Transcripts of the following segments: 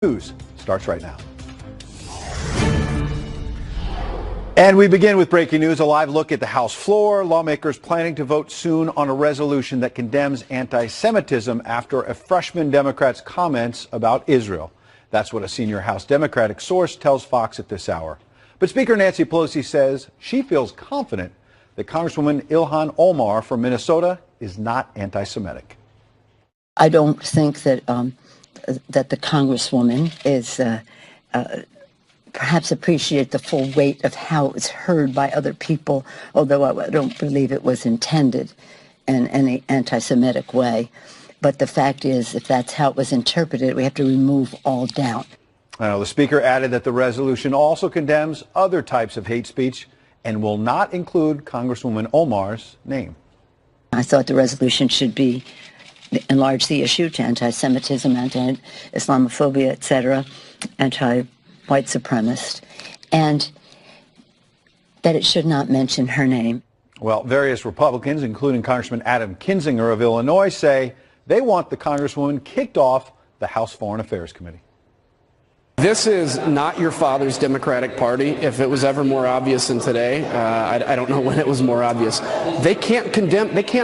News starts right now. And we begin with breaking news, a live look at the House floor. Lawmakers planning to vote soon on a resolution that condemns anti-Semitism after a freshman Democrat's comments about Israel. That's what a senior House Democratic source tells Fox at this hour. But Speaker Nancy Pelosi says she feels confident that Congresswoman Ilhan Omar from Minnesota is not anti-Semitic. I don't think that that the Congresswoman is perhaps appreciate the full weight of how it was heard by other people, although I don't believe it was intended in any anti-Semitic way. But the fact is, if that's how it was interpreted, we have to remove all doubt. The Speaker added that the resolution also condemns other types of hate speech and will not include Congresswoman Omar's name. I thought the resolution should be enlarge the issue to anti-Semitism, anti-Islamophobia, etc., anti-white supremacist, and that it should not mention her name. Well, various Republicans, including Congressman Adam Kinzinger of Illinois, say they want the Congresswoman kicked off the House Foreign Affairs Committee. This is not your father's Democratic Party. If it was ever more obvious than today, I don't know when it was more obvious. They can't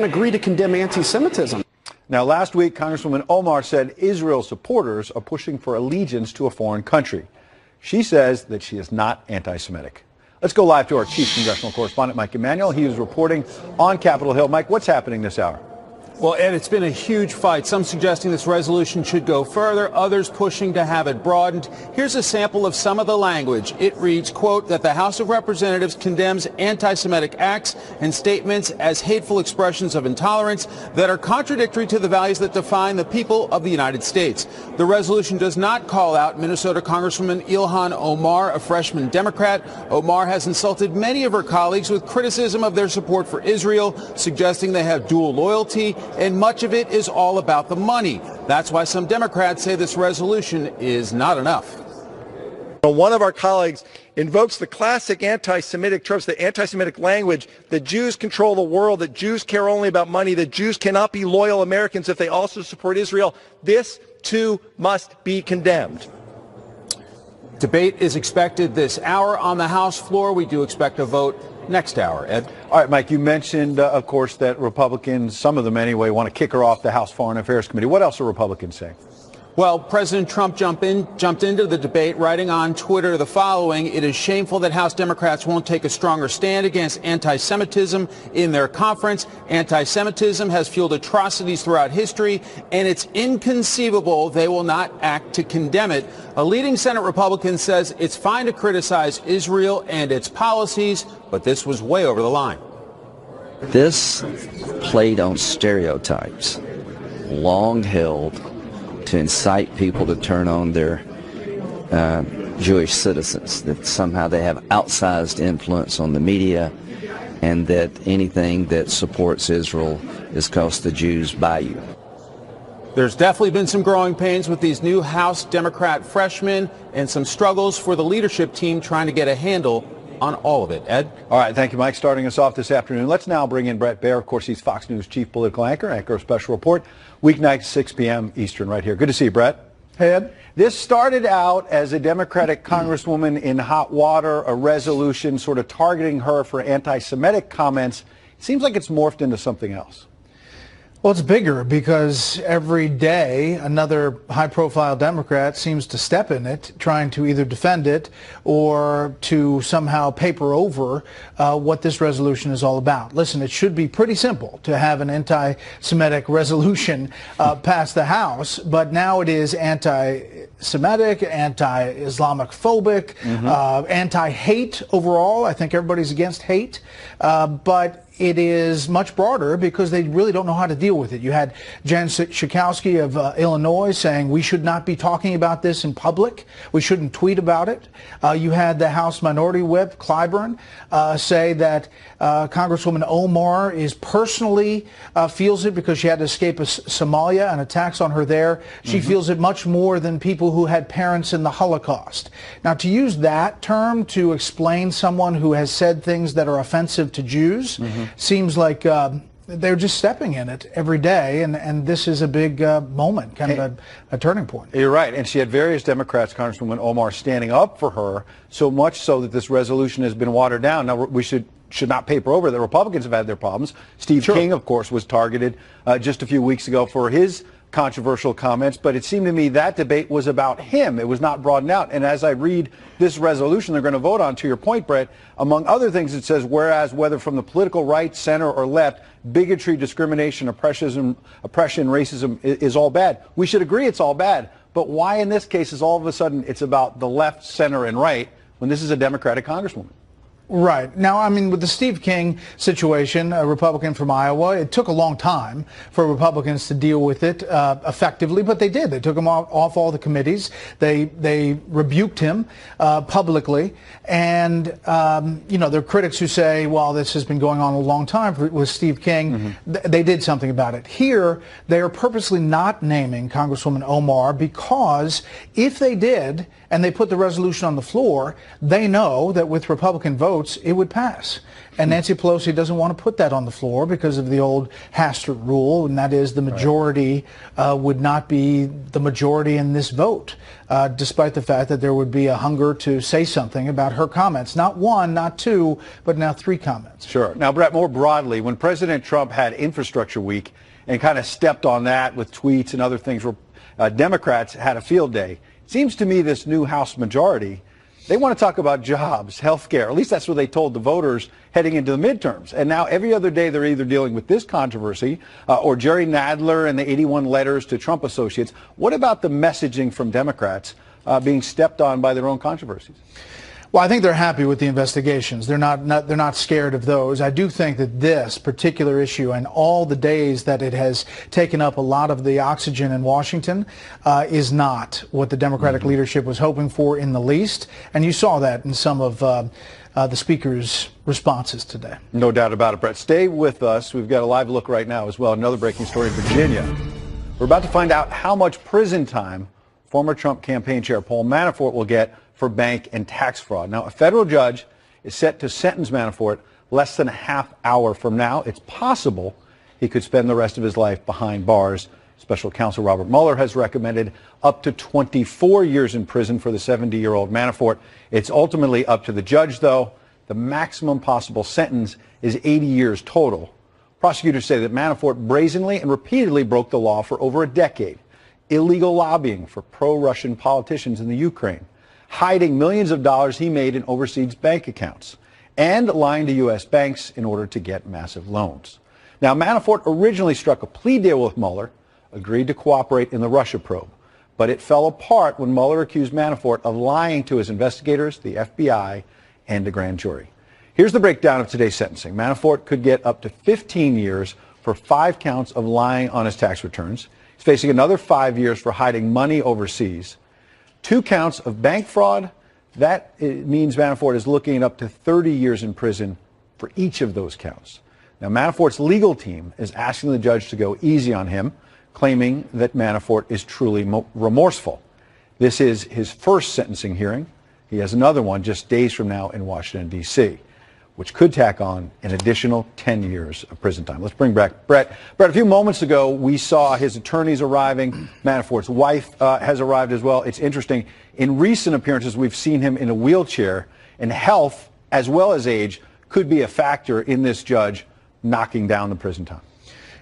agree to condemn anti-Semitism. Now, last week, Congresswoman Omar said Israel supporters are pushing for allegiance to a foreign country. She says that she is not anti-Semitic. Let's go live to our chief congressional correspondent, Mike Emanuel. He is reporting on Capitol Hill. Mike, what's happening this hour? Well, Ed, it's been a huge fight. Some suggesting this resolution should go further, others pushing to have it broadened. Here's a sample of some of the language. It reads, quote, that the House of Representatives condemns anti-Semitic acts and statements as hateful expressions of intolerance that are contradictory to the values that define the people of the United States. The resolution does not call out Minnesota Congresswoman Ilhan Omar, a freshman Democrat. Omar has insulted many of her colleagues with criticism of their support for Israel, suggesting they have dual loyalty, and much of it is all about the money. That's why some Democrats say this resolution is not enough. One of our colleagues invokes the classic anti-Semitic tropes, the anti-Semitic language, that Jews control the world, that Jews care only about money, that Jews cannot be loyal Americans if they also support Israel. This, too, must be condemned. Debate is expected this hour on the House floor. We do expect a vote next hour. Ed? All right, Mike, you mentioned, of course, that Republicans, some of them anyway, want to kick her off the House Foreign Affairs Committee. What else are Republicans saying? Well, President Trump jumped into the debate, writing on Twitter the following: "It is shameful that House Democrats won't take a stronger stand against anti-Semitism in their conference. Anti-Semitism has fueled atrocities throughout history, and it's inconceivable they will not act to condemn it." A leading Senate Republican says it's fine to criticize Israel and its policies, but this was way over the line. This played on stereotypes, long held, to incite people to turn on their Jewish citizens, that somehow they have outsized influence on the media, and that anything that supports Israel is because the Jews buy you. There's definitely been some growing pains with these new House Democrat freshmen and some struggles for the leadership team trying to get a handle on all of it. Ed? All right, thank you, Mike. Starting us off this afternoon, let's now bring in Bret Baier. Of course, he's Fox News chief political anchor of Special Report, weeknights 6 p.m. Eastern right here. Good to see you, Bret. Hey, Ed. This started out as a Democratic congresswoman in hot water, a resolution sort of targeting her for anti-Semitic comments. It seems like it's morphed into something else. Well, it's bigger because every day another high-profile Democrat seems to step in it, trying to either defend it or to somehow paper over what this resolution is all about. Listen, it should be pretty simple to have an anti-Semitic resolution pass the House, but now it is anti-Semitic, anti-Islamic phobic, anti-hate overall. I think everybody's against hate, but it is much broader because they really don't know how to deal with it. You had Jen Schakowsky of Illinois saying we should not be talking about this in public. We shouldn't tweet about it. You had the House Minority Whip, Clyburn, say that Congresswoman Omar is personally feels it because she had to escape Somalia and attacks on her there. She feels it much more than people who had parents in the Holocaust. Now, to use that term to explain someone who has said things that are offensive to Jews seems like they're just stepping in it every day, and this is a big moment, kind of a turning point. You're right, and she had various Democrats, Congresswoman Omar, standing up for her, so much so that this resolution has been watered down. Now, we should not paper over that Republicans have had their problems. Steve King, of course, was targeted just a few weeks ago for his controversial comments, but it seemed to me that debate was about him. It was not broadened out. And as I read this resolution they're going to vote on, to your point, Brett, among other things, it says, whereas whether from the political right, center, or left, bigotry, discrimination, oppression, racism is all bad. We should agree it's all bad. But why in this case is all of a sudden it's about the left, center, and right when this is a Democratic congresswoman? Right. Now, I mean, with the Steve King situation, a Republican from Iowa, it took a long time for Republicans to deal with it effectively, but they did. They took him off all the committees. They rebuked him publicly. And, you know, there are critics who say, well, this has been going on a long time with Steve King. They did something about it. Here, they are purposely not naming Congresswoman Omar because if they did and they put the resolution on the floor, they know that with Republican votes, it would pass. And Nancy Pelosi doesn't want to put that on the floor because of the old Hastert rule, and that is the majority would not be the majority in this vote, despite the fact that there would be a hunger to say something about her comments. Not one, not two, but now 3 comments. Sure. Now, Brett, more broadly, when President Trump had Infrastructure Week and kind of stepped on that with tweets and other things, where Democrats had a field day, it seems to me this new House majority, they want to talk about jobs, health care. At least that's what they told the voters heading into the midterms. And now every other day they're either dealing with this controversy or Jerry Nadler and the 81 letters to Trump associates. What about the messaging from Democrats being stepped on by their own controversies? Well, I think they're happy with the investigations. They're not scared of those. I do think that this particular issue and all the days that it has taken up a lot of the oxygen in Washington is not what the Democratic leadership was hoping for in the least. And you saw that in some of the speaker's responses today. No doubt about it, Brett. Stay with us. We've got a live look right now as well. Another breaking story in Virginia. We're about to find out how much prison time former Trump campaign chair Paul Manafort will get for bank and tax fraud. Now, a federal judge is set to sentence Manafort less than a half hour from now. It's possible he could spend the rest of his life behind bars. Special counsel Robert Mueller has recommended up to 24 years in prison for the 70-year-old Manafort. It's ultimately up to the judge, though. The maximum possible sentence is 80 years total. Prosecutors say that Manafort brazenly and repeatedly broke the law for over a decade. Illegal lobbying for pro-Russian politicians in the Ukraine, hiding millions of dollars he made in overseas bank accounts, and lying to U.S. banks in order to get massive loans. Now, Manafort originally struck a plea deal with Mueller, agreed to cooperate in the Russia probe, but it fell apart when Mueller accused Manafort of lying to his investigators, the FBI, and a grand jury. Here's the breakdown of today's sentencing. Manafort could get up to 15 years for 5 counts of lying on his tax returns. He's facing another 5 years for hiding money overseas. 2 counts of bank fraud. That means Manafort is looking at up to 30 years in prison for each of those counts. Now, Manafort's legal team is asking the judge to go easy on him, claiming that Manafort is truly remorseful. This is his first sentencing hearing. He has another one just days from now in Washington, D.C., which could tack on an additional 10 years of prison time. Let's bring back Brett. Brett, a few moments ago, we saw his attorneys arriving. Manafort's wife has arrived as well. It's interesting. In recent appearances, we've seen him in a wheelchair, and health, as well as age, could be a factor in this judge knocking down the prison time.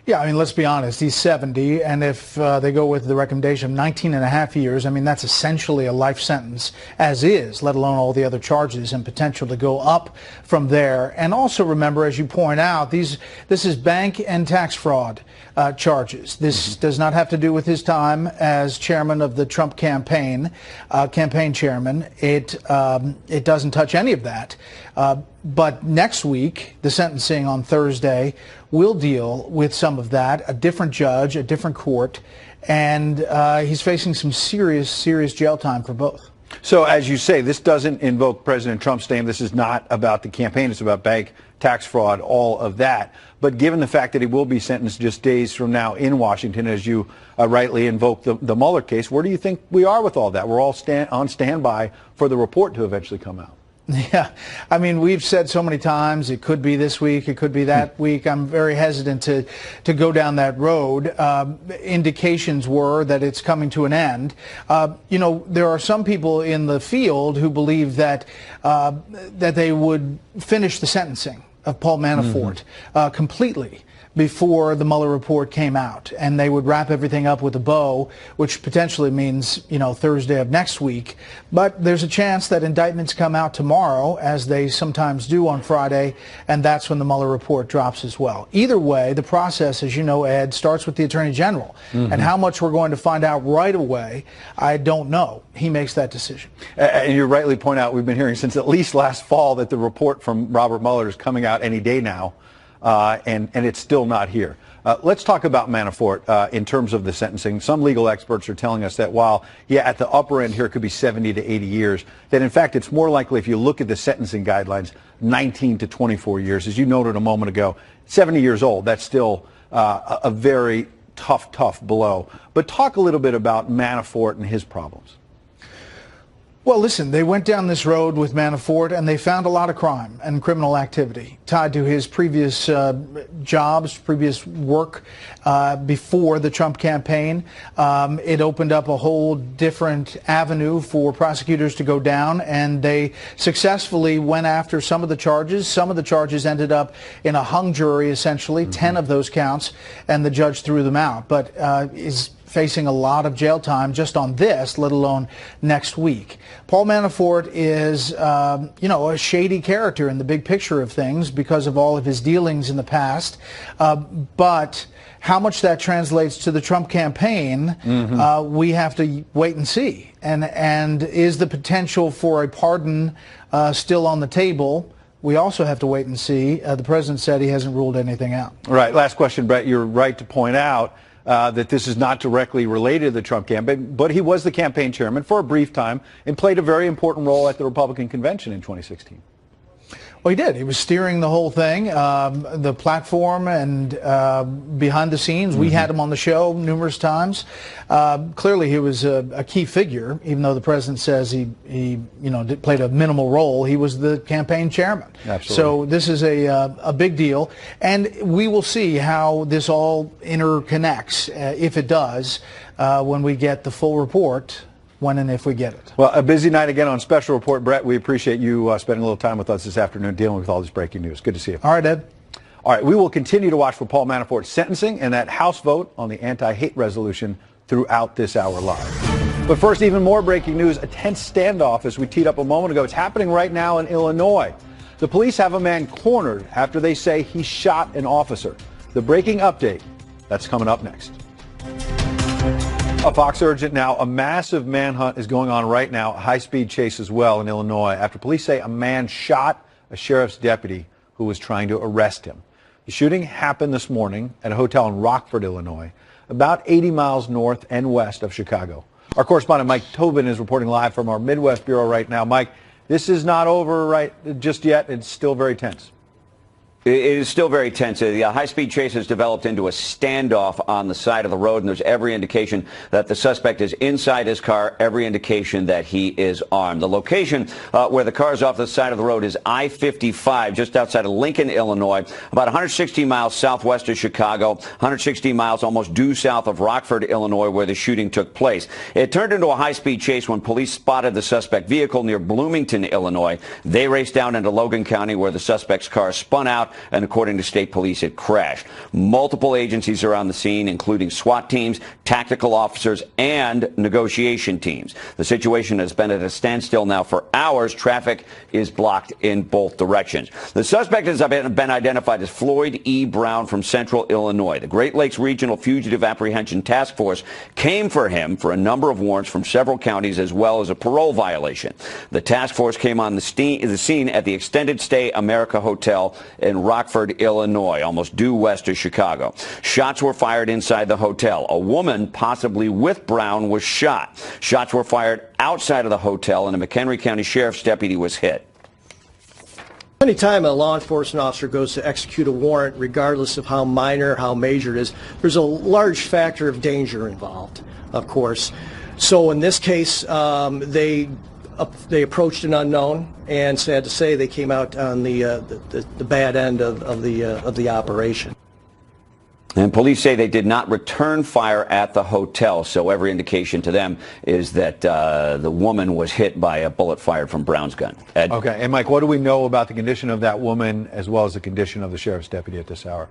Yeah, I mean, let's be honest. He's 70, and if they go with the recommendation of 19 and a half years, I mean, that's essentially a life sentence as is, let alone all the other charges and potential to go up from there. And also remember, as you point out, this is bank and tax fraud charges. This does not have to do with his time as chairman of the Trump campaign chairman. It doesn't touch any of that. But next week, the sentencing on Thursday will deal with some of that, a different judge, a different court, and he's facing some serious jail time for both. So, as you say, this doesn't invoke President Trump's name. This is not about the campaign. It's about bank, tax fraud, all of that. But given the fact that he will be sentenced just days from now in Washington, as you rightly invoke the Mueller case, where do you think we are with all that? We're all on standby for the report to eventually come out. Yeah, I mean, we've said so many times it could be this week, it could be that week. I'm very hesitant to go down that road. Indications were that it's coming to an end. You know, there are some people in the field who believe that that they would finish the sentencing of Paul Manafort completely before the Mueller report came out, and they would wrap everything up with a bow, which potentially means, you know, Thursday of next week. But there's a chance that indictments come out tomorrow, as they sometimes do on Friday, and that's when the Mueller report drops as well. Either way, the process, as you know, Ed, starts with the Attorney General, and how much we're going to find out right away, I don't know. He makes that decision. And you rightly point out, we've been hearing since at least last fall that the report from Robert Mueller is coming out any day now. And it's still not here. Let's talk about Manafort in terms of the sentencing. Some legal experts are telling us that while, yeah, at the upper end here it could be 70 to 80 years, that in fact it's more likely, if you look at the sentencing guidelines, 19 to 24 years. As you noted a moment ago, 70 years old, that's still a very tough blow. But talk a little bit about Manafort and his problems. Well, listen, they went down this road with Manafort, and they found a lot of crime and criminal activity tied to his previous jobs, previous work before the Trump campaign. It opened up a whole different avenue for prosecutors to go down, and they successfully went after some of the charges. Some of the charges ended up in a hung jury, essentially, 10 of those counts, and the judge threw them out. But is facing a lot of jail time just on this, let alone next week. Paul Manafort is, you know, a shady character in the big picture of things because of all of his dealings in the past. But how much that translates to the Trump campaign, we have to wait and see. And is the potential for a pardon still on the table? We also have to wait and see. The president said he hasn't ruled anything out. Right. Last question, Brett. You're right to point out that this is not directly related to the Trump campaign, but he was the campaign chairman for a brief time and played a very important role at the Republican convention in 2016. Well, he did. He was steering the whole thing, the platform, and behind the scenes. We had him on the show numerous times. Clearly, he was a key figure, even though the president says he you know, played a minimal role. He was the campaign chairman. Absolutely. So this is a big deal, and we will see how this all interconnects, if it does, when we get the full report. When and if we get it. Well, a busy night again on Special Report. Brett, we appreciate you spending a little time with us this afternoon dealing with all this breaking news. Good to see you. All right, Ed. All right, we will continue to watch for Paul Manafort's sentencing and that House vote on the anti-hate resolution throughout this hour live. But first, even more breaking news, a tense standoff as we teed up a moment ago. It's happening right now in Illinois. The police have a man cornered after they say he shot an officer. The breaking update, that's coming up next. A Fox urgent now. A massive manhunt is going on right now, a high-speed chase as well in Illinois, after police say a man shot a sheriff's deputy who was trying to arrest him. The shooting happened this morning at a hotel in Rockford, Illinois, about 80 miles north and west of Chicago. Our correspondent Mike Tobin is reporting live from our Midwest Bureau right now. Mike, this is not over just yet. It's still very tense. It is still very tense. The high-speed chase has developed into a standoff on the side of the road, and there's every indication that the suspect is inside his car, every indication that he is armed. The location where the car is off the side of the road is I-55, just outside of Lincoln, Illinois, about 160 miles southwest of Chicago, 160 miles almost due south of Rockford, Illinois, where the shooting took place. It turned into a high-speed chase when police spotted the suspect vehicle near Bloomington, Illinois. They raced down into Logan County, where the suspect's car spun out, and according to state police, it crashed. Multiple agencies are on the scene, including SWAT teams, tactical officers, and negotiation teams. The situation has been at a standstill now for hours. Traffic is blocked in both directions. The suspect has been identified as Floyd E. Brown from Central Illinois. The Great Lakes Regional Fugitive Apprehension Task Force came for him for a number of warrants from several counties, as well as a parole violation. The task force came on the scene at the Extended Stay America Hotel in Rockford, Illinois, almost due west of Chicago. Shots were fired inside the hotel. A woman, possibly with Brown, was shot. Shots were fired outside of the hotel, and a McHenry County Sheriff's deputy was hit. Anytime a law enforcement officer goes to execute a warrant, regardless of how minor, how major it is, there's a large factor of danger involved, of course. So in this case, they they approached an unknown, and sad to say, they came out on the bad end of the operation. And police say they did not return fire at the hotel, so every indication to them is that the woman was hit by a bullet fired from Brown's gun. Ed? Okay, and Mike, what do we know about the condition of that woman as well as the condition of the sheriff's deputy at this hour?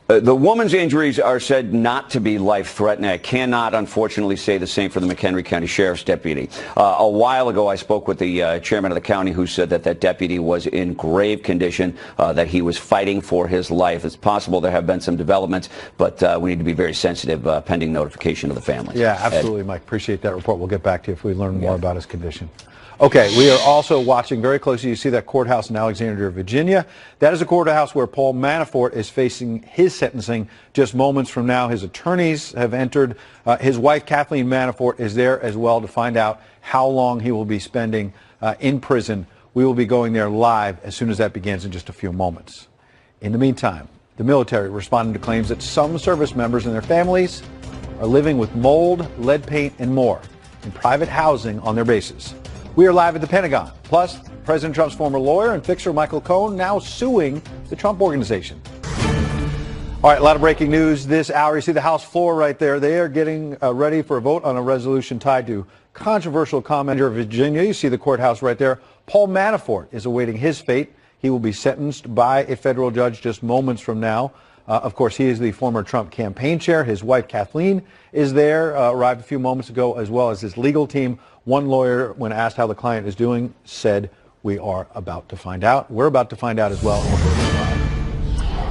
The woman's injuries are said not to be life-threatening. I cannot, unfortunately, say the same for the McHenry County Sheriff's deputy. A while ago, I spoke with the chairman of the county who said that that deputy was in grave condition, that he was fighting for his life. It's possible there have been some developments, but we need to be very sensitive pending notification of the family. Yeah, absolutely, Mike. Appreciate that report. We'll get back to you if we learn more about his condition. Okay, we are also watching very closely. You see that courthouse in Alexandria, Virginia. That is a courthouse where Paul Manafort is facing his sentencing just moments from now. His attorneys have entered. His wife, Kathleen Manafort, is there as well to find out how long he will be spending in prison. We will be going there live as soon as that begins in just a few moments. In the meantime, the military responding to claims that some service members and their families are living with mold, lead paint, and more in private housing on their bases. We are live at the Pentagon. Plus, President Trump's former lawyer and fixer Michael Cohen now suing the Trump Organization. All right, a lot of breaking news this hour. You see the House floor right there. They are getting ready for a vote on a resolution tied to controversial comment in Virginia. You see the courthouse right there. Paul Manafort is awaiting his fate. He will be sentenced by a federal judge just moments from now. Of course, he is the former Trump campaign chair. His wife, Kathleen, is there, arrived a few moments ago, as well as his legal team. One lawyer, when asked how the client is doing, said, "We are about to find out." We're about to find out as well.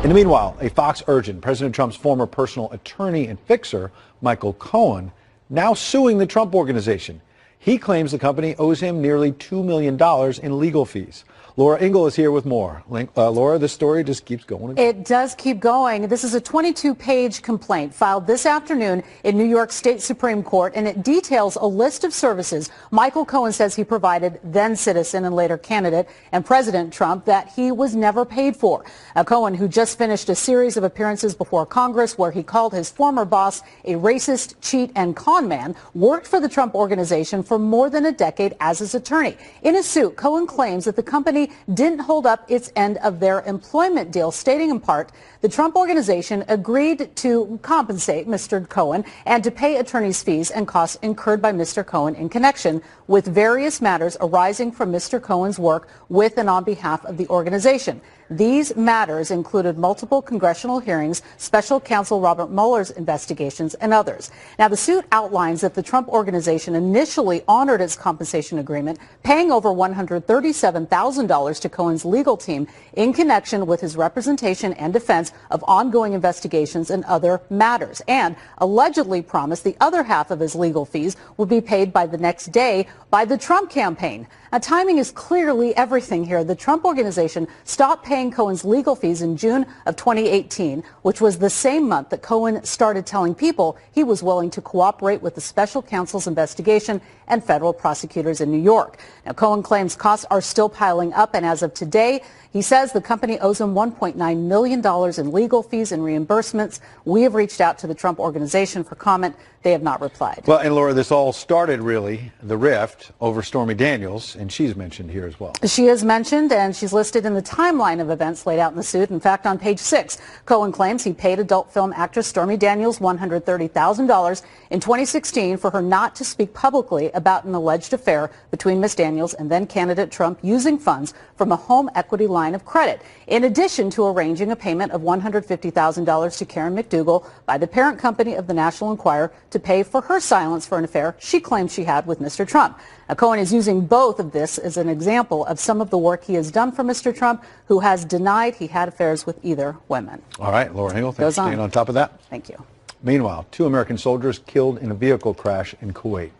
In the meanwhile, a Fox urgent, President Trump's former personal attorney and fixer, Michael Cohen, now suing the Trump Organization. He claims the company owes him nearly $2 million in legal fees. Laura Ingle is here with more. Laura, this story just keeps going. It does keep going. This is a 22-page complaint filed this afternoon in New York State Supreme Court, and it details a list of services Michael Cohen says he provided then citizen and later candidate and President Trump that he was never paid for. Cohen, who just finished a series of appearances before Congress where he called his former boss a racist, cheat, and con man, worked for the Trump Organization for more than a decade as his attorney. In a suit, Cohen claims that the company didn't hold up its end of their employment deal, stating in part, the Trump Organization agreed to compensate Mr. Cohen and to pay attorney's fees and costs incurred by Mr. Cohen in connection with various matters arising from Mr. Cohen's work with and on behalf of the organization. These matters included multiple congressional hearings, special counsel Robert Mueller's investigations, and others. Now, the suit outlines that the Trump Organization initially honored its compensation agreement, paying over $137,000 to Cohen's legal team in connection with his representation and defense of ongoing investigations and other matters, and allegedly promised the other half of his legal fees would be paid by the next day by the Trump campaign. Now, timing is clearly everything here. The Trump Organization stopped paying Cohen's legal fees in June of 2018, which was the same month that Cohen started telling people he was willing to cooperate with the special counsel's investigation and federal prosecutors in New York. Now, Cohen claims costs are still piling up, and as of today, he says the company owes him $1.9 million in legal fees and reimbursements. We have reached out to the Trump Organization for comment. They have not replied. Well, and Laura, this all started really, the rift over Stormy Daniels, and she's mentioned here as well. She is mentioned, and she's listed in the timeline of events laid out in the suit. In fact, on page 6, Cohen claims he paid adult film actress Stormy Daniels $130,000 in 2016 for her not to speak publicly about an alleged affair between Ms. Daniels and then candidate Trump using funds from a home equity line of credit, in addition to arranging a payment of $150,000 to Karen McDougal by the parent company of the National Enquirer to pay for her silence for an affair she claims she had with Mr. Trump. Now, Cohen is using both of this as an example of some of the work he has done for Mr. Trump, who has denied he had affairs with either women. All right, Laura Hingle, thanks for staying on top of that. Thank you. Meanwhile, 2 American soldiers killed in a vehicle crash in Kuwait.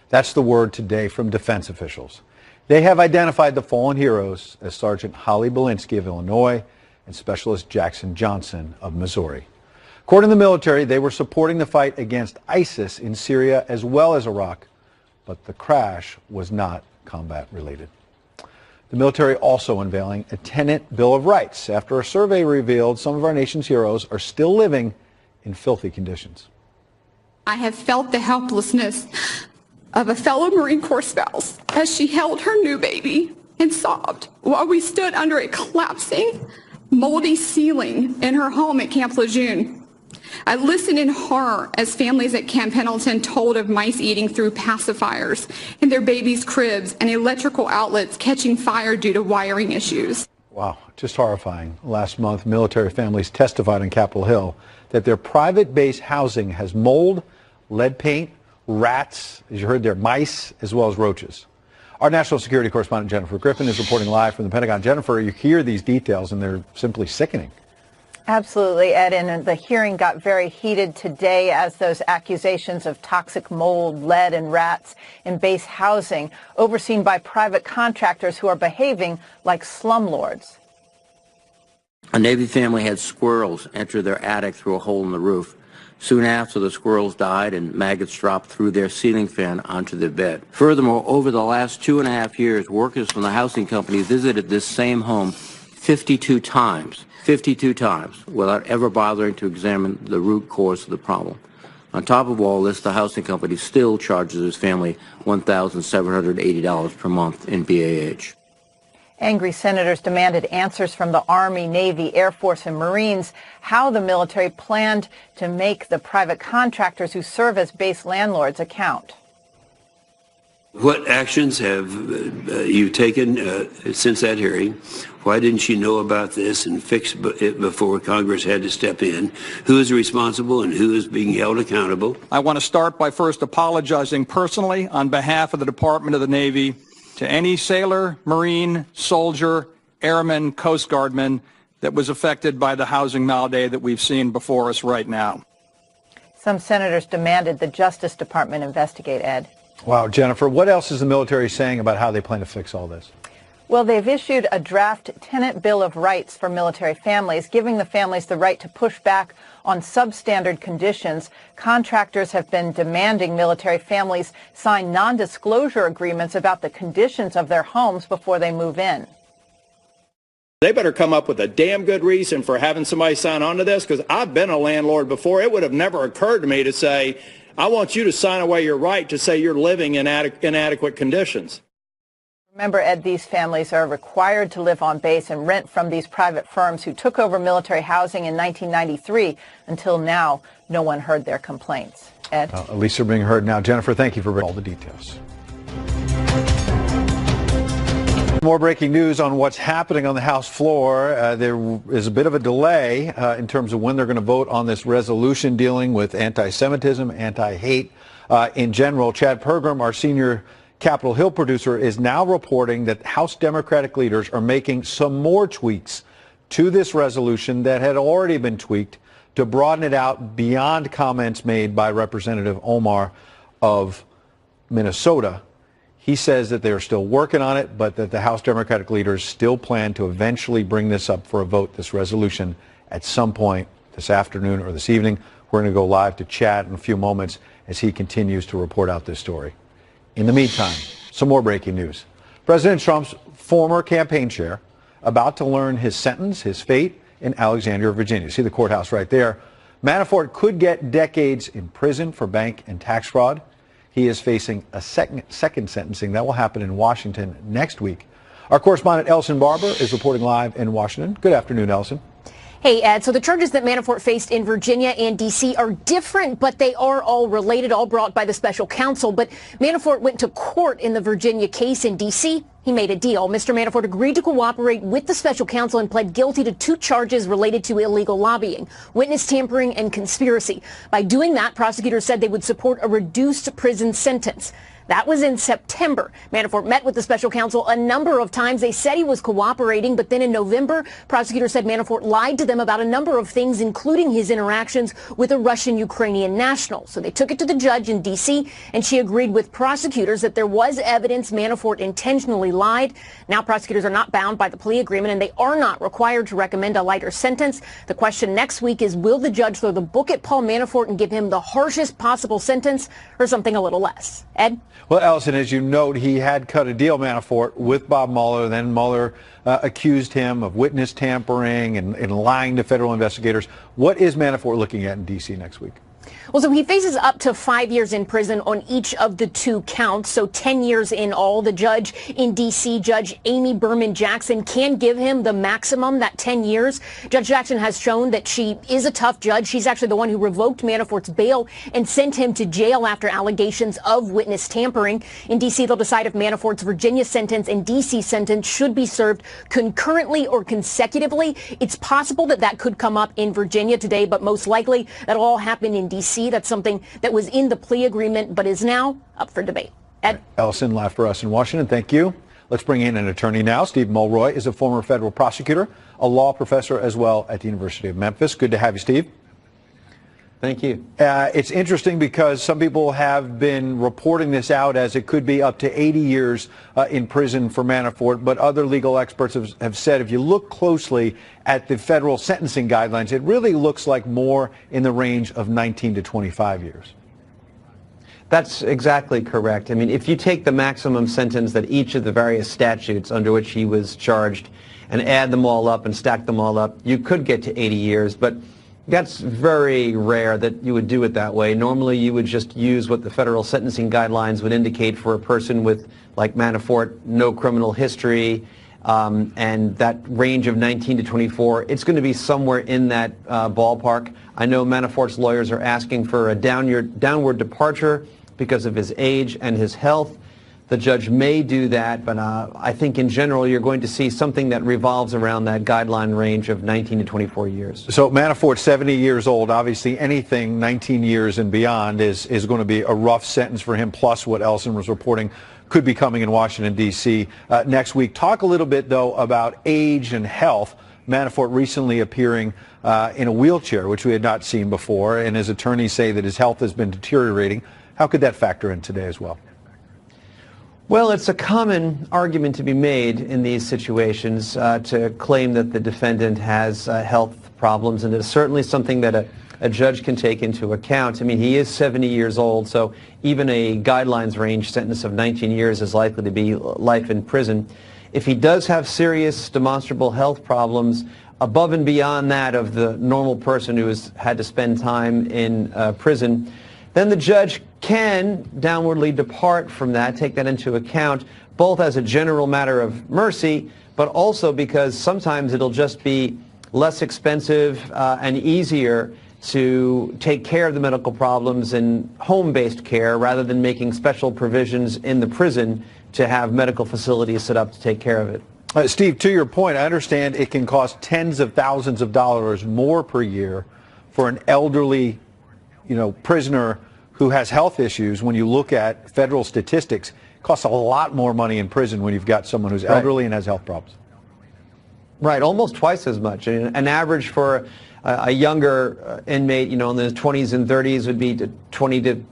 That's the word today from defense officials. They have identified the fallen heroes as Sergeant Holly Belinsky of Illinois and Specialist Jackson Johnson of Missouri. According to the military, they were supporting the fight against ISIS in Syria as well as Iraq, but the crash was not combat related. The military also unveiling a tenant Bill of Rights after a survey revealed some of our nation's heroes are still living in filthy conditions. I have felt the helplessness of a fellow Marine Corps spouse as she held her new baby and sobbed while we stood under a collapsing, moldy ceiling in her home at Camp Lejeune. I listened in horror as families at Camp Pendleton told of mice eating through pacifiers in their babies' cribs and electrical outlets catching fire due to wiring issues. Wow, just horrifying. Last month, military families testified on Capitol Hill that their private base housing has mold, lead paint, rats, as you heard there, mice, as well as roaches. Our national security correspondent Jennifer Griffin is reporting live from the Pentagon. Jennifer, you hear these details and they're simply sickening. Absolutely, Ed, and the hearing got very heated today as those accusations of toxic mold, lead, and rats in base housing overseen by private contractors who are behaving like slumlords. A Navy family had squirrels enter their attic through a hole in the roof. Soon after, the squirrels died and maggots dropped through their ceiling fan onto their bed. Furthermore, over the last 2.5 years, workers from the housing company visited this same home 52 times without ever bothering to examine the root cause of the problem. On top of all this, the housing company still charges his family $1,780 per month in BAH. Angry senators demanded answers from the Army, Navy, Air Force, and Marines how the military planned to make the private contractors who serve as base landlords account. What actions have you taken since that hearing? Why didn't you know about this and fix it before Congress had to step in? Who is responsible and who is being held accountable? I want to start by first apologizing personally on behalf of the Department of the Navy to any sailor, Marine, soldier, airman, Coast Guardman that was affected by the housing malady that we've seen before us right now. Some senators demanded the Justice Department investigate, Ed. Wow, Jennifer, what else is the military saying about how they plan to fix all this? Well, they've issued a draft tenant bill of rights for military families, giving the families the right to push back on substandard conditions. Contractors have been demanding military families sign non-disclosure agreements about the conditions of their homes before they move in. They better come up with a damn good reason for having somebody sign on to this, because I've been a landlord before. It would have never occurred to me to say, I want you to sign away your right to say you're living in inadequate conditions. Remember, Ed, these families are required to live on base and rent from these private firms who took over military housing in 1993. Until now, no one heard their complaints. Ed? At least they're being heard now. Jennifer, thank you for all the details. More breaking news on what's happening on the House floor. There is a bit of a delay in terms of when they're going to vote on this resolution dealing with anti-Semitism, anti-hate in general. Chad Pergram, our senior Capitol Hill producer, is now reporting that House Democratic leaders are making some more tweaks to this resolution that had already been tweaked to broaden it out beyond comments made by Representative Omar of Minnesota. He says that they are still working on it, but that the House Democratic leaders still plan to eventually bring this up for a vote, this resolution, at some point this afternoon or this evening. We're going to go live to Chad in a few moments as he continues to report out this story. In the meantime, some more breaking news. President Trump's former campaign chair about to learn his sentence, his fate, in Alexandria, Virginia. See the courthouse right there. Manafort could get decades in prison for bank and tax fraud. He is facing a second sentencing that will happen in Washington next week. Our correspondent Elson Barber is reporting live in Washington. Good afternoon, Elson. Hey, Ed, so the charges that Manafort faced in Virginia and D.C. are different, but they are all related, all brought by the special counsel. But Manafort went to court in the Virginia case. In D.C., he made a deal. Mr. Manafort agreed to cooperate with the special counsel and pled guilty to 2 charges related to illegal lobbying, witness tampering, and conspiracy. By doing that, prosecutors said they would support a reduced prison sentence. That was in September. Manafort met with the special counsel a number of times. They said he was cooperating, but then in November, prosecutors said Manafort lied to them about a number of things, including his interactions with a Russian-Ukrainian national. So they took it to the judge in D.C., and she agreed with prosecutors that there was evidence Manafort intentionally lied. Now prosecutors are not bound by the plea agreement, and they are not required to recommend a lighter sentence. The question next week is, will the judge throw the book at Paul Manafort and give him the harshest possible sentence or something a little less? Ed? Well, Elson, as you note, he had cut a deal, Manafort, with Bob Mueller. Then Mueller accused him of witness tampering and lying to federal investigators. What is Manafort looking at in D.C. next week? Well, so he faces up to 5 years in prison on each of the 2 counts, so 10 years in all. The judge in D.C., Judge Amy Berman Jackson, can give him the maximum, that 10 years. Judge Jackson has shown that she is a tough judge. She's actually the one who revoked Manafort's bail and sent him to jail after allegations of witness tampering. In D.C., they'll decide if Manafort's Virginia sentence and D.C. sentence should be served concurrently or consecutively. It's possible that that could come up in Virginia today, but most likely that'll all happen in D.C. That's something that was in the plea agreement but is now up for debate. Ed? Ellison, live for us in Washington. Thank you. Let's bring in an attorney now. Steve Mulroy is a former federal prosecutor, a law professor as well at the University of Memphis. Good to have you, Steve. Thank you. It's interesting because some people have been reporting this out as it could be up to 80 years in prison for Manafort, but other legal experts have said if you look closely at the federal sentencing guidelines, it really looks like more in the range of 19 to 25 years. That's exactly correct. I mean, if you take the maximum sentence that each of the various statutes under which he was charged and add them all up and stack them all up, you could get to 80 years, but that's very rare that you would do it that way. Normally, you would just use what the federal sentencing guidelines would indicate for a person with, like Manafort, no criminal history, and that range of 19 to 24. It's going to be somewhere in that ballpark. I know Manafort's lawyers are asking for a downward departure because of his age and his health. The judge may do that, but I think in general you're going to see something that revolves around that guideline range of 19 to 24 years. So Manafort's 70 years old. Obviously anything 19 years and beyond is going to be a rough sentence for him, plus what Ellison was reporting could be coming in Washington, D.C. Next week. Talk a little bit, though, about age and health. Manafort recently appearing in a wheelchair, which we had not seen before, and his attorneys say that his health has been deteriorating. How could that factor in today as well? Well, it's a common argument to be made in these situations to claim that the defendant has health problems, and it's certainly something that a judge can take into account. I mean, he is 70 years old, so even a guidelines range sentence of 19 years is likely to be life in prison. If he does have serious demonstrable health problems above and beyond that of the normal person who has had to spend time in prison, then the judge can downwardly depart from that, take that into account, both as a general matter of mercy, but also because sometimes it'll just be less expensive and easier to take care of the medical problems in home-based care rather than making special provisions in the prison to have medical facilities set up to take care of it. Steve, to your point, I understand it can cost tens of thousands of dollars more per year for an elderly, prisoner who has health issues. When you look at federal statistics, it costs a lot more money in prison when you've got someone who's elderly and has health problems. Right, almost twice as much. An average for a younger inmate, in the 20s and 30s would be 20 to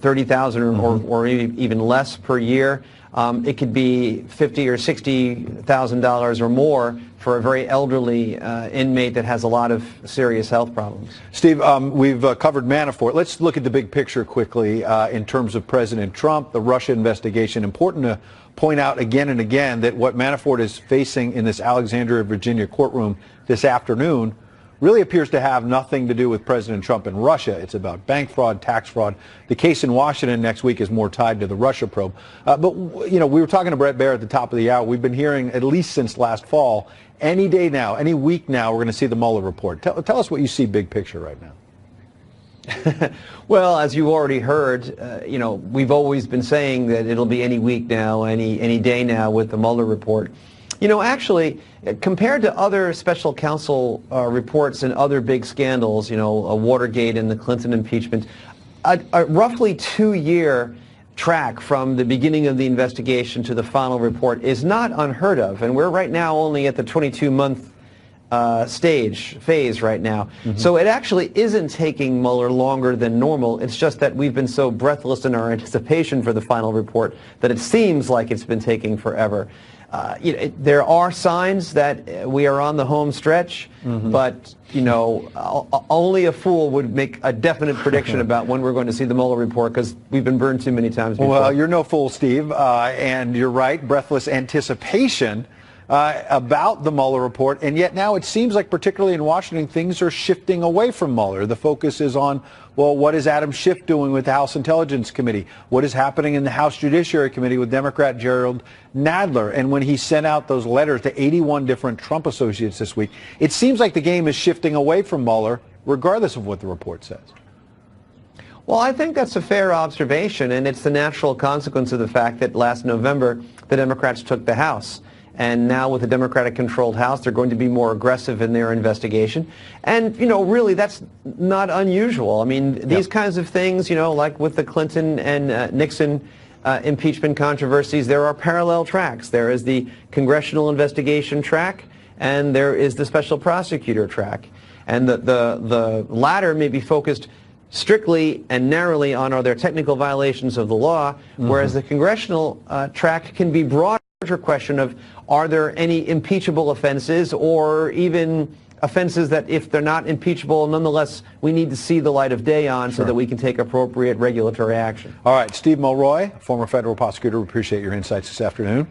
30,000 or even less per year. It could be $50,000 or $60,000 or more for a very elderly inmate that has a lot of serious health problems. Steve, we've covered Manafort. Let's look at the big picture quickly in terms of President Trump, the Russia investigation. Important to point out again and again that what Manafort is facing in this Alexandria, Virginia courtroom this afternoon really appears to have nothing to do with President Trump and Russia. It's about bank fraud, tax fraud. The case in Washington next week is more tied to the Russia probe. But we were talking to Bret Baier at the top of the hour. We've been hearing, at least since last fall, any day now, any week now, we're going to see the Mueller report. Tell us what you see big picture right now. Well, as you already heard, we've always been saying that it'll be any week now, any day now with the Mueller report. Actually, compared to other special counsel reports and other big scandals, Watergate and the Clinton impeachment, a roughly 2-year track from the beginning of the investigation to the final report is not unheard of. And we're right now only at the 22-month phase right now. So it actually isn't taking Mueller longer than normal. It's just that we've been so breathless in our anticipation for the final report that it seems like it's been taking forever. There are signs that we are on the home stretch, but, only a fool would make a definite prediction about when we're going to see the Mueller report because we've been burned too many times before. Well, you're no fool, Steve, and you're right, breathless anticipation. about the Mueller report, and yet now it seems like, particularly in Washington, things are shifting away from Mueller. The focus is on, well, what is Adam Schiff doing with the House Intelligence Committee? What is happening in the House Judiciary Committee with Democrat Gerald Nadler? And when he sent out those letters to 81 different Trump associates this week, it seems like the game is shifting away from Mueller, regardless of what the report says. Well, I think that's a fair observation, and it's the natural consequence of the fact that last November the Democrats took the House. And now with a Democratic-controlled House, they're going to be more aggressive in their investigation. And, you know, really, that's not unusual. I mean, these kinds of things, you know, like with the Clinton and Nixon impeachment controversies, there are parallel tracks. There is the congressional investigation track, and there is the special prosecutor track. And the latter may be focused strictly and narrowly on are there technical violations of the law, whereas the congressional track can be broader question of are there any impeachable offenses or even offenses that if they're not impeachable, nonetheless, we need to see the light of day on so that we can take appropriate regulatory action. All right, Steve Mulroy, former federal prosecutor, we appreciate your insights this afternoon.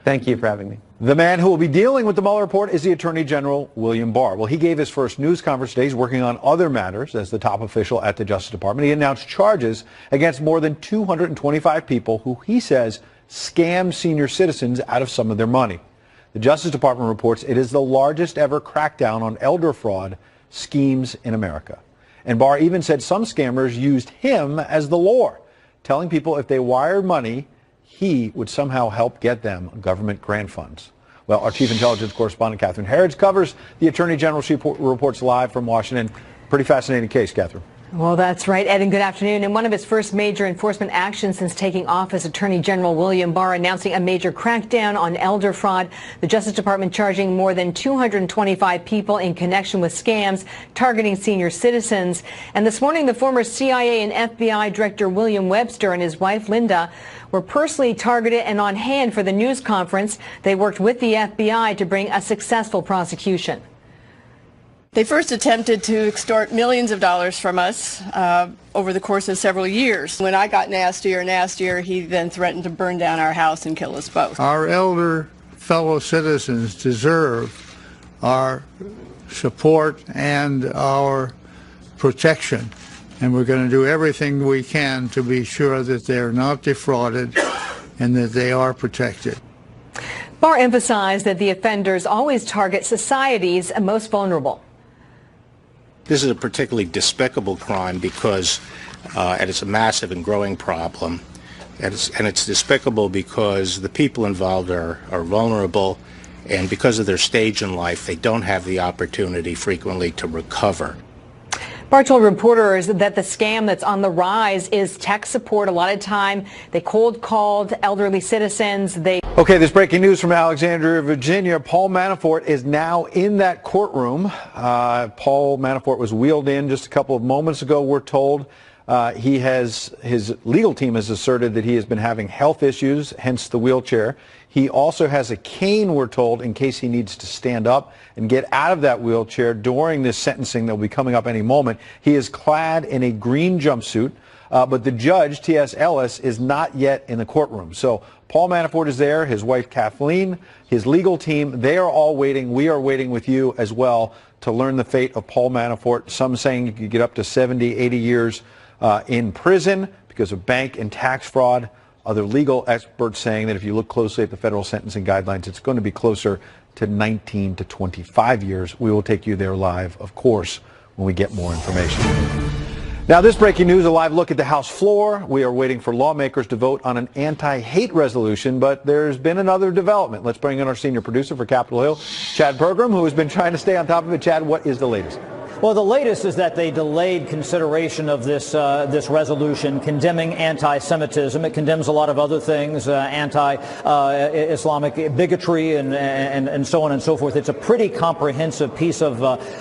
Thank you for having me. The man who will be dealing with the Mueller report is the Attorney General, William Barr. Well, he gave his first news conference today. He's working on other matters as the top official at the Justice Department. He announced charges against more than 225 people who he says scammed senior citizens out of some of their money. The Justice Department reports it is the largest ever crackdown on elder fraud schemes in America. And Barr even said some scammers used him as the lure, telling people if they wired money, he would somehow help get them government grant funds. Well, our chief intelligence correspondent, Catherine Herridge, covers the Attorney General's reports live from Washington. Pretty fascinating case, Catherine. Well, that's right, Ed, and good afternoon. And one of his first major enforcement actions since taking office, Attorney General William Barr announcing a major crackdown on elder fraud. The Justice Department charging more than 225 people in connection with scams targeting senior citizens. And this morning, the former CIA and FBI Director William Webster and his wife Linda were personally targeted and on hand for the news conference. They worked with the FBI to bring a successful prosecution. They first attempted to extort millions of dollars from us over the course of several years. When I got nastier and nastier, he then threatened to burn down our house and kill us both. Our elder fellow citizens deserve our support and our protection, and we're going to do everything we can to be sure that they're not defrauded and that they are protected. Barr emphasized that the offenders always target society's most vulnerable. This is a particularly despicable crime because and it's a massive and growing problem. And it's despicable because the people involved are vulnerable, and because of their stage in life, they don't have the opportunity frequently to recover. Barr told reporters that the scam that's on the rise is tech support. A lot of time they cold called elderly citizens. Okay, this breaking news from Alexandria, Virginia. Paul Manafort is now in that courtroom. Paul Manafort was wheeled in just a couple of moments ago, we're told. His legal team has asserted that he has been having health issues, hence the wheelchair. He also has a cane, we're told, in case he needs to stand up and get out of that wheelchair during this sentencing that will be coming up any moment. He is clad in a green jumpsuit, but the judge, T.S. Ellis, is not yet in the courtroom. So Paul Manafort is there, his wife Kathleen, his legal team, they are all waiting. We are waiting with you as well to learn the fate of Paul Manafort. Some saying you could get up to 70, 80 years in prison because of bank and tax fraud. Other legal experts saying that if you look closely at the federal sentencing guidelines, it's going to be closer to 19 to 25 years. We will take you there live, of course, when we get more information. Now, this breaking news, a live look at the House floor. We are waiting for lawmakers to vote on an anti-hate resolution, but there's been another development. Let's bring in our senior producer for Capitol Hill, Chad Pergram, who has been trying to stay on top of it. Chad, what is the latest? Well, the latest is that they delayed consideration of this resolution condemning anti-Semitism. It condemns a lot of other things, anti-Islamic bigotry and so on and so forth. It's a pretty comprehensive piece of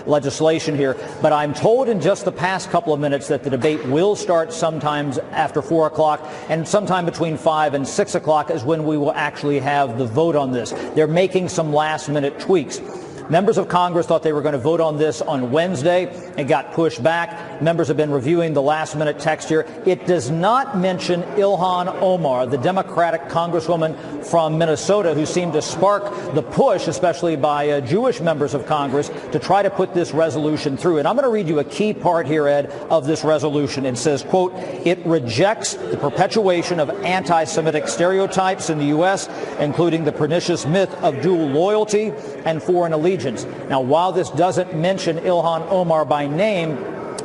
legislation here. But I'm told in just the past couple of minutes that the debate will start sometimes after 4 o'clock, and sometime between 5 and 6 o'clock is when we will actually have the vote on this. They're making some last-minute tweaks. Members of Congress thought they were going to vote on this on Wednesday. It got pushed back. Members have been reviewing the last-minute text here. It does not mention Ilhan Omar, the Democratic congresswoman from Minnesota, who seemed to spark the push, especially by Jewish members of Congress, to try to put this resolution through. And I'm going to read you a key part here, Ed, of this resolution. It says, quote, it rejects the perpetuation of anti-Semitic stereotypes in the U.S., including the pernicious myth of dual loyalty and foreign allegiance. Now, while this doesn't mention Ilhan Omar by name,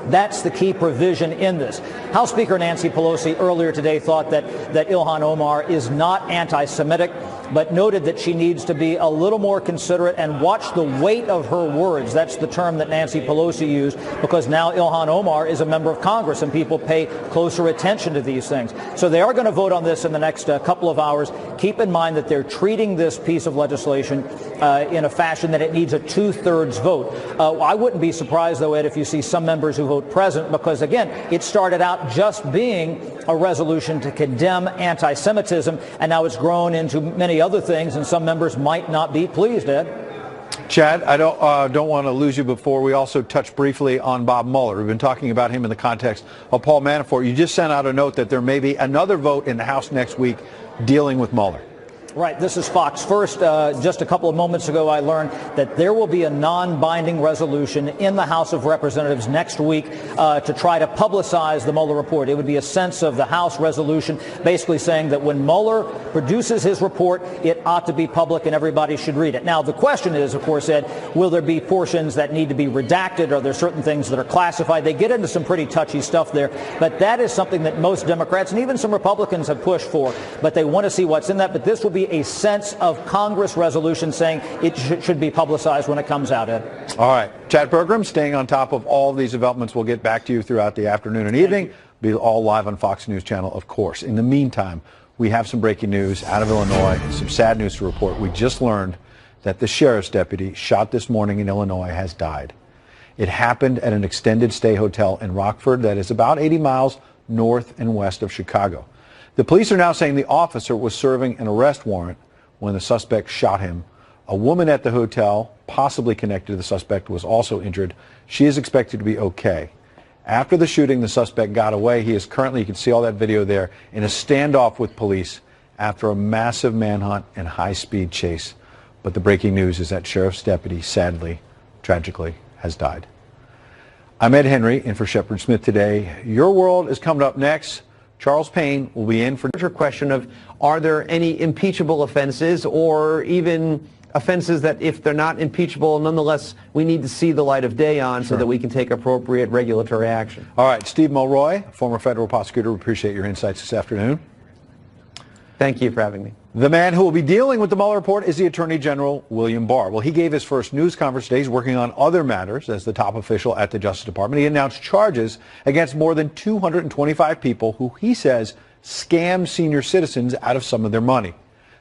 that's the key provision in this. House Speaker Nancy Pelosi earlier today thought that Ilhan Omar is not anti-Semitic, but noted that she needs to be a little more considerate and watch the weight of her words. That's the term that Nancy Pelosi used, because now Ilhan Omar is a member of Congress and people pay closer attention to these things. So they are going to vote on this in the next couple of hours. Keep in mind that they're treating this piece of legislation in a fashion that it needs a 2/3 vote. I wouldn't be surprised, though, Ed, if you see some members who vote present, because, again, it started out just being a resolution to condemn anti-Semitism, and now it's grown into many other things, and some members might not be pleased, Ed. Chad, I don't want to lose you before we also touch briefly on Bob Mueller. We've been talking about him in the context of Paul Manafort. You just sent out a note that there may be another vote in the House next week dealing with Mueller. Right. This is Fox. First, just a couple of moments ago, I learned that there will be a non-binding resolution in the House of Representatives next week to try to publicize the Mueller report. It would be a sense of the House resolution basically saying that when Mueller produces his report, it ought to be public and everybody should read it. Now, the question is, of course, Ed, will there be portions that need to be redacted? Are there certain things that are classified? They get into some pretty touchy stuff there, but that is something that most Democrats and even some Republicans have pushed for, but they want to see what's in that. But this will be a sense of Congress resolution saying it should be publicized when it comes out, Ed. All right. Chad Pergram, staying on top of all of these developments. We'll get back to you throughout the afternoon and evening. Be all live on Fox News Channel, of course. In the meantime, we have some breaking news out of Illinois, some sad news to report. We just learned that the sheriff's deputy shot this morning in Illinois has died. It happened at an extended stay hotel in Rockford that is about 80 miles north and west of Chicago. The police are now saying the officer was serving an arrest warrant when the suspect shot him. A woman at the hotel, possibly connected to the suspect, was also injured. She is expected to be okay. After the shooting, the suspect got away. He is currently, you can see all that video there, in a standoff with police after a massive manhunt and high-speed chase. But the breaking news is that sheriff's deputy, sadly, tragically, has died. I'm Ed Henry, in for Shepard Smith today. Your World is coming up next. Charles Payne will be in for a question of, are there any impeachable offenses or even offenses that if they're not impeachable, nonetheless, we need to see the light of day on so that we can take appropriate regulatory action. All right, Steve Mulroy, former federal prosecutor, we appreciate your insights this afternoon. Thank you for having me. The man who will be dealing with the Mueller report is the Attorney General, William Barr. Well, he gave his first news conference today. He's working on other matters as the top official at the Justice Department. He announced charges against more than 225 people who he says scammed senior citizens out of some of their money.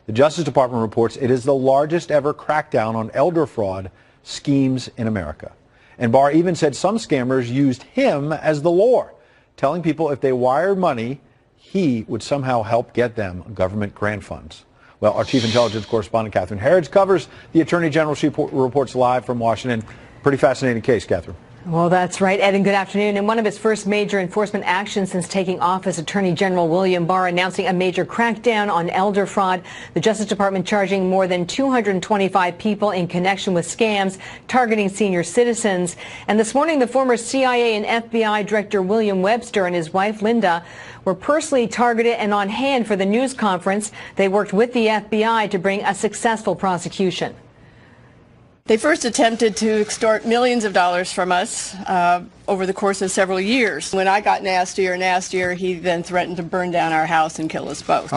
The Justice Department reports it is the largest ever crackdown on elder fraud schemes in America. And Barr even said some scammers used him as the lure, telling people if they wired money, he would somehow help get them government grant funds. Well, our chief intelligence correspondent, Catherine Herridge, covers the Attorney General. She reports live from Washington. Pretty fascinating case, Catherine. Well, that's right, Ed, and good afternoon. And one of his first major enforcement actions since taking office, Attorney General William Barr announcing a major crackdown on elder fraud. The Justice Department charging more than 225 people in connection with scams targeting senior citizens. And this morning, the former CIA and FBI Director William Webster and his wife Linda were personally targeted and on hand for the news conference. They worked with the FBI to bring a successful prosecution. They first attempted to extort millions of dollars from us over the course of several years. When I got nastier and nastier, he then threatened to burn down our house and kill us both.